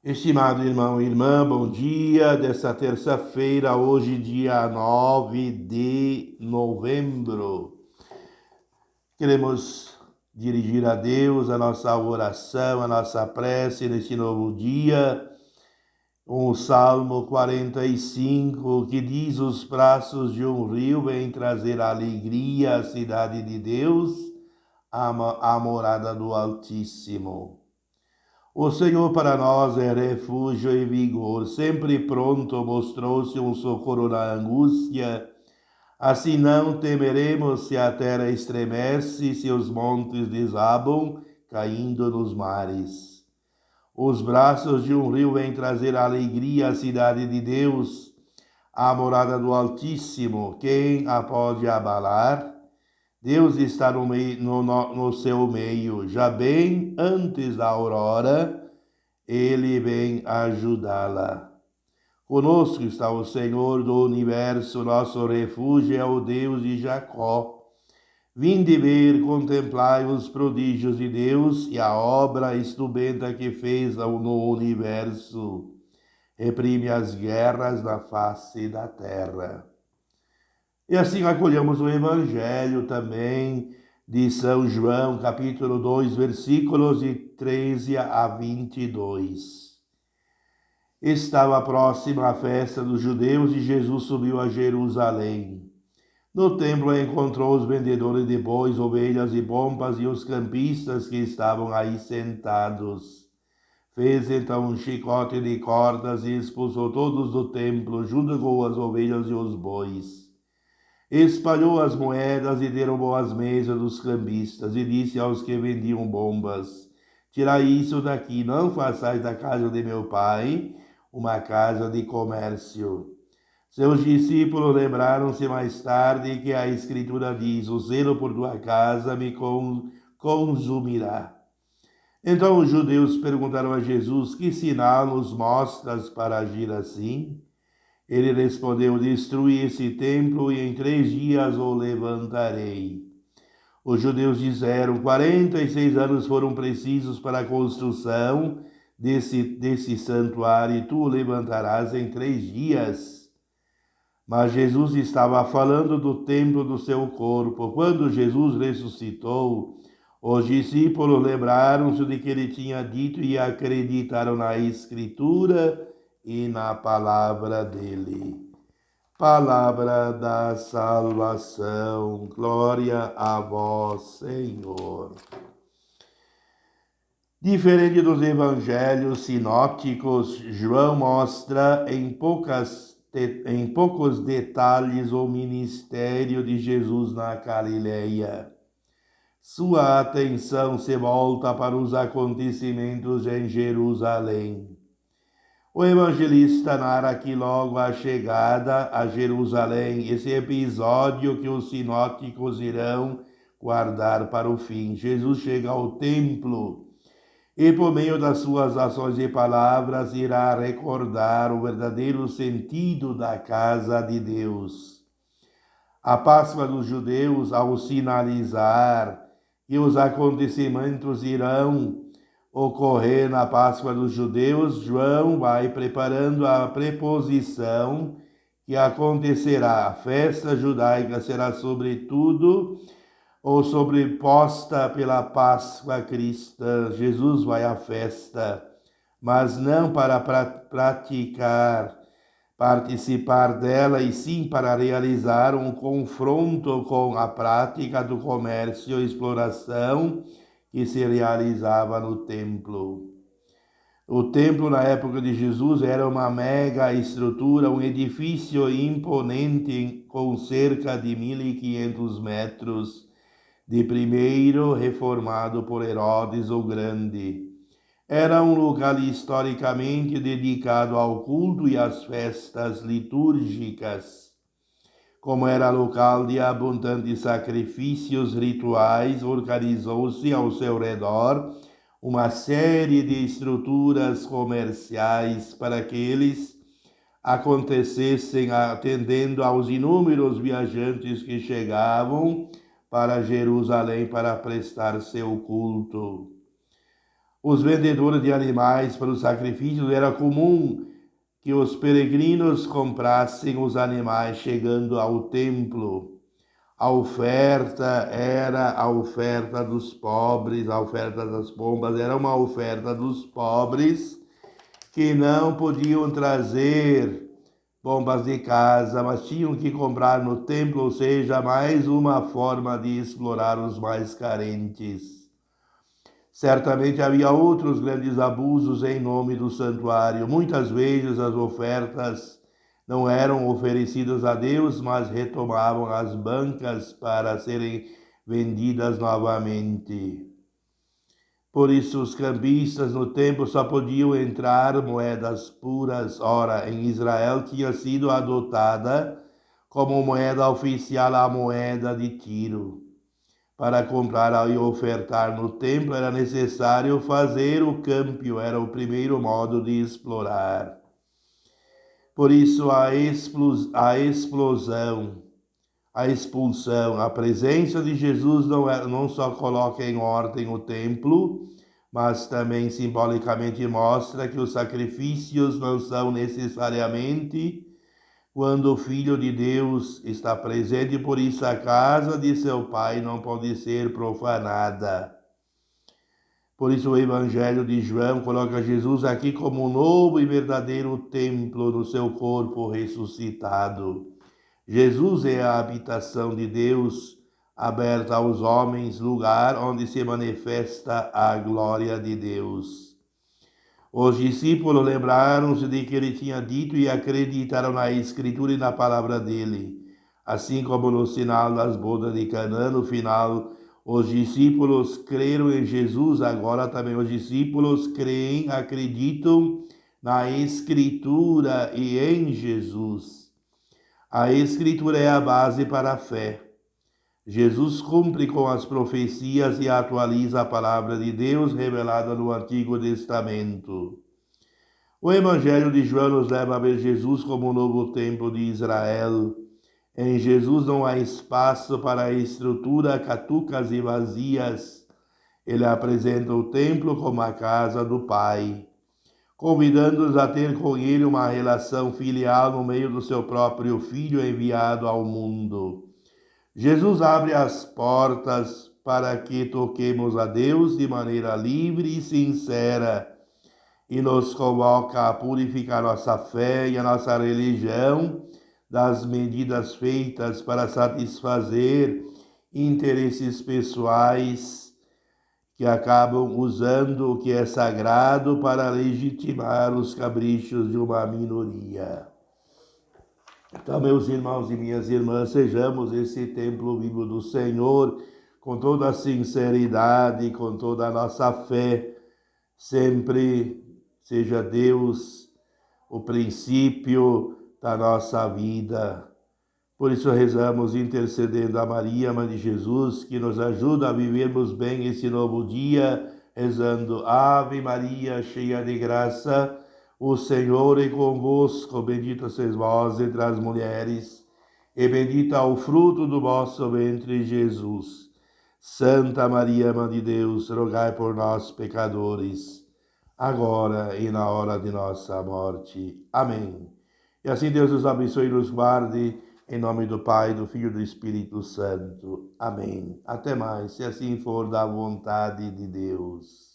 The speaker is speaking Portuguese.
Estimado irmão e irmã, bom dia dessa terça-feira, hoje dia 9 de novembro. Queremos dirigir a Deus a nossa oração, a nossa prece neste novo dia. O Salmo 45, que diz: os braços de um rio vêm trazer alegria à cidade de Deus, a morada do Altíssimo. O Senhor para nós é refúgio e vigor, sempre pronto mostrou-se um socorro na angústia. Assim não temeremos se a terra estremece, se os montes desabam, caindo nos mares. Os braços de um rio vêm trazer alegria à cidade de Deus, à morada do Altíssimo. Quem a pode abalar? Deus está no seu meio, já bem antes da aurora. Ele vem ajudá-la. Conosco está o Senhor do Universo, nosso refúgio é o Deus de Jacó. Vinde ver, contemplai os prodígios de Deus e a obra estupenda que fez no universo. Reprime as guerras na face da terra. E assim acolhemos o Evangelho também de São João, capítulo 2, versículos de 13 a 22. Estava próxima a festa dos judeus e Jesus subiu a Jerusalém. No templo encontrou os vendedores de bois, ovelhas e pombas e os campistas que estavam aí sentados. Fez então um chicote de cordas e expulsou todos do templo, junto com as ovelhas e os bois. Espalhou as moedas e derrubou as mesas dos cambistas e disse aos que vendiam bombas: tirai isso daqui, não façais da casa de meu pai uma casa de comércio. Seus discípulos lembraram-se mais tarde que a Escritura diz: o zelo por tua casa me consumirá. Então os judeus perguntaram a Jesus: que sinal nos mostras para agir assim? Ele respondeu: destrui esse templo e em 3 dias o levantarei. Os judeus disseram: 46 anos foram precisos para a construção desse santuário, e tu o levantarás em 3 dias. Mas Jesus estava falando do templo do seu corpo. Quando Jesus ressuscitou, os discípulos lembraram-se de que ele tinha dito e acreditaram na Escritura e na palavra dele. Palavra da salvação, glória a vós, Senhor. Diferente dos evangelhos sinóticos, João mostra em poucos detalhes o ministério de Jesus na Galileia. Sua atenção se volta para os acontecimentos em Jerusalém. O evangelista narra aqui logo a chegada a Jerusalém, esse episódio que os sinóticos irão guardar para o fim. Jesus chega ao templo e, por meio das suas ações e palavras, irá recordar o verdadeiro sentido da casa de Deus. A Páscoa dos judeus, ao sinalizar que os acontecimentos irão ocorrer na Páscoa dos judeus, João vai preparando a preposição que acontecerá. A festa judaica será sobretudo ou sobreposta pela Páscoa cristã. Jesus vai à festa, mas não para participar dela, e sim para realizar um confronto com a prática do comércio e exploração que se realizava no templo. O templo na época de Jesus era uma mega estrutura, um edifício imponente com cerca de 1.500 metros, de primeiro reformado por Herodes o Grande. Era um lugar historicamente dedicado ao culto e às festas litúrgicas. Como era local de abundantes sacrifícios rituais, organizou-se ao seu redor uma série de estruturas comerciais para que eles acontecessem atendendo aos inúmeros viajantes que chegavam para Jerusalém para prestar seu culto. os vendedores de animais para os sacrifícios. Era comum que os peregrinos comprassem os animais chegando ao templo. A oferta era a oferta dos pobres, a oferta das pombas era uma oferta dos pobres que não podiam trazer pombas de casa, mas tinham que comprar no templo, ou seja, mais uma forma de explorar os mais carentes. Certamente havia outros grandes abusos em nome do santuário. Muitas vezes as ofertas não eram oferecidas a Deus, mas retomavam as bancas para serem vendidas novamente. Por isso, os cambistas no templo só podiam entrar moedas puras. Ora, em Israel tinha sido adotada como moeda oficial a moeda de Tiro. Para comprar e ofertar no templo era necessário fazer o câmbio, era o primeiro modo de explorar. Por isso a expulsão, a presença de Jesus não só coloca em ordem o templo, mas também simbolicamente mostra que os sacrifícios não são necessariamente quando o Filho de Deus está presente, por isso a casa de seu Pai não pode ser profanada. Por isso o Evangelho de João coloca Jesus aqui como um novo e verdadeiro templo no seu corpo ressuscitado. Jesus é a habitação de Deus, aberta aos homens, lugar onde se manifesta a glória de Deus. Os discípulos lembraram-se de que ele tinha dito e acreditaram na Escritura e na palavra dele. Assim como no sinal das bodas de Canaã, no final, os discípulos creram em Jesus, agora também os discípulos creem, acreditam na Escritura e em Jesus. A Escritura é a base para a fé. Jesus cumpre com as profecias e atualiza a palavra de Deus revelada no Antigo Testamento. O Evangelho de João nos leva a ver Jesus como o novo templo de Israel. Em Jesus não há espaço para a estrutura catucas e vazias. Ele apresenta o templo como a casa do Pai, convidando-nos a ter com ele uma relação filial no meio do seu próprio Filho enviado ao mundo. Jesus abre as portas para que toquemos a Deus de maneira livre e sincera e nos convoca a purificar nossa fé e a nossa religião das medidas feitas para satisfazer interesses pessoais que acabam usando o que é sagrado para legitimar os caprichos de uma minoria. Então, meus irmãos e minhas irmãs, sejamos esse templo vivo do Senhor, com toda a sinceridade, com toda a nossa fé, sempre seja Deus o princípio da nossa vida. Por isso rezamos intercedendo a Maria, Mãe de Jesus, que nos ajuda a vivermos bem esse novo dia, rezando Ave Maria, cheia de graça, o Senhor é convosco, bendita sois vós entre as mulheres, e bendito é o fruto do vosso ventre, Jesus. Santa Maria, Mãe de Deus, rogai por nós, pecadores, agora e na hora de nossa morte. Amém. E assim Deus nos abençoe e nos guarde, em nome do Pai, do Filho e do Espírito Santo. Amém. Até mais, se assim for da vontade de Deus.